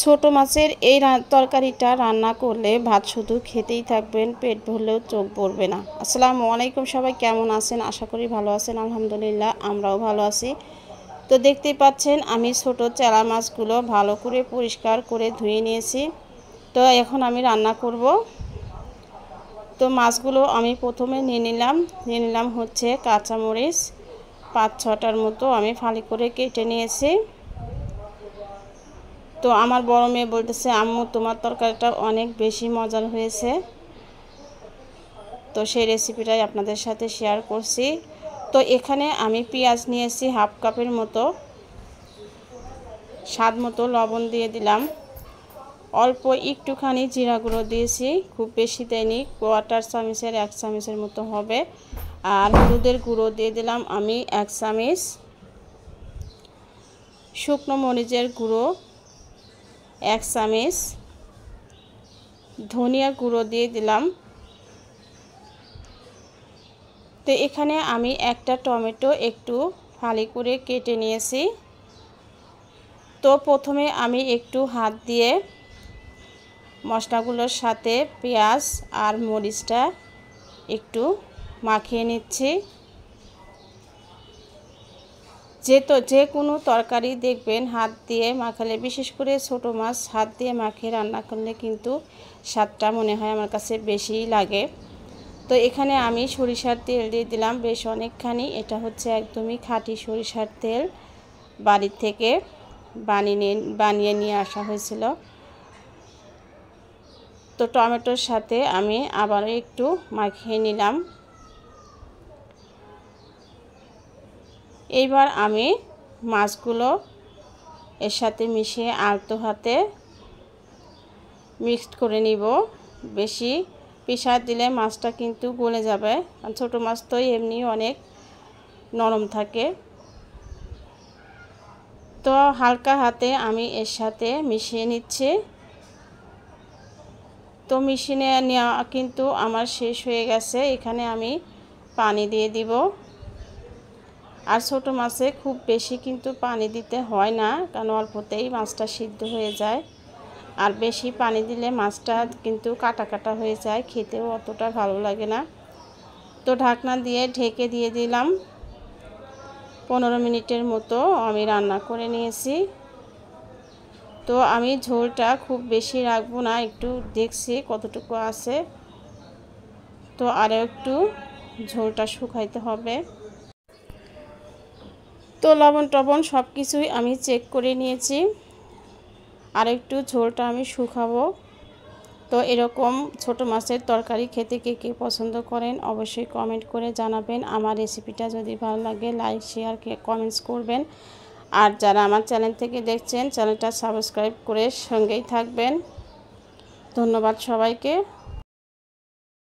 ছোট মাছের এই তরকারিটা রান্না করলে ভাত শুধু খেতেই থাকবেন, পেট ভরলেও চোখ ভরবে না। আসসালামু আলাইকুম, সবাই কেমন আছেন? আশা করি ভালো আছেন। আলহামদুলিল্লাহ আমরাও ভালো আছি। তো দেখতেই পাচ্ছেন আমি ছোট চেলা মাছগুলো ভালো করে পরিষ্কার করে ধুয়ে নিয়েছি। তো এখন আমি রান্না করব। তো মাছগুলো আমি প্রথমে নিয়ে নিলাম হচ্ছে কাঁচামরিচ 5-6টার মতো আমি ফালি করে কেটে নিয়েছি। তো আমার বড় মেয়ে বলতেছে, আম্মু তোমার তরকারিটা অনেক বেশি মজার হয়েছে। তো সেই রেসিপিটাই আপনাদের সাথে শেয়ার করছি। তো এখানে আমি পেঁয়াজ নিয়েছি হাফ কাপের মতো, স্বাদ মতো লবণ দিয়ে দিলাম, অল্প একটুখানি জিরা গুঁড়ো দিয়েছি, খুব বেশি দেয়নি, 1/4 চামচের 1 চামচের মতো হবে। আর হলুদের গুঁড়ো দিয়ে দিলাম আমি 1 চামচ, শুকনো মরিচের গুঁড়ো 1 চামচ, ধনিয়া গুঁড়ো দিয়ে দিলাম। তো এখানে আমি একটা টমেটো একটু ফালি করে কেটে নিয়েছি। তো প্রথমে আমি একটু হাত দিয়ে মশলাগুলোর সাথে পেঁয়াজ আর মরিচটা একটু মাখিয়ে নিচ্ছি। যে কোনো তরকারি দেখবেন হাত দিয়ে মাখালে, বিশেষ করে ছোট মাছ হাত দিয়ে মাখিয়ে রান্না করলে কিন্তু স্বাদটা মনে হয় আমার কাছে বেশিই লাগে। তো এখানে আমি সরিষার তেল দিয়ে দিলাম বেশ অনেকখানি। এটা হচ্ছে একদমই খাঁটি সরিষার তেল, বাড়ির থেকে বানিয়ে নিয়ে আসা হয়েছিল। তো টমেটোর সাথে আমি আবারও একটু মাখিয়ে নিলাম। এইবার আমি মাছগুলো এর সাথে মিশিয়ে আলতো হাতে মিক্সড করে নিব। বেশি পিষা দিলে মাছটা কিন্তু গলে যাবে, কারণ ছোটো মাছ তো এমনি অনেক নরম থাকে। তো হালকা হাতে আমি এর সাথে মিশিয়ে নিচ্ছি। তো মিশিয়ে নেওয়া কিন্তু আমার শেষ হয়ে গেছে। এখানে আমি পানি দিয়ে দিব। আর ছোটো মাছে খুব বেশি কিন্তু পানি দিতে হয় না, কারণ অল্পতেই মাছটা সিদ্ধ হয়ে যায়। আর বেশি পানি দিলে মাছটা কিন্তু কাটা কাটা হয়ে যায়, খেতেও অতটা ভালো লাগে না। তো ঢাকনা দিয়ে ঢেকে দিয়ে দিলাম। 15 মিনিটের মতো আমি রান্না করে নিয়েছি। তো আমি ঝোলটা খুব বেশি রাখবো না, একটু দেখছি কতটুকু আছে। তো আরও একটু ঝোলটা শুকাইতে হবে। তো লবণ টবণ সব কিছুই আমি চেক করে নিয়েছি। আর একটু ঝোলটা আমি শুকাবো। তো এরকম ছোট মাছের তরকারি খেতে কে কে পছন্দ করেন অবশ্যই কমেন্ট করে জানাবেন। আমার রেসিপিটা যদি ভালো লাগে লাইক শেয়ার কমেন্টস করবেন। আর যারা আমার চ্যানেল থেকে দেখছেন চ্যানেলটা সাবস্ক্রাইব করে সঙ্গেই থাকবেন। ধন্যবাদ সবাইকে।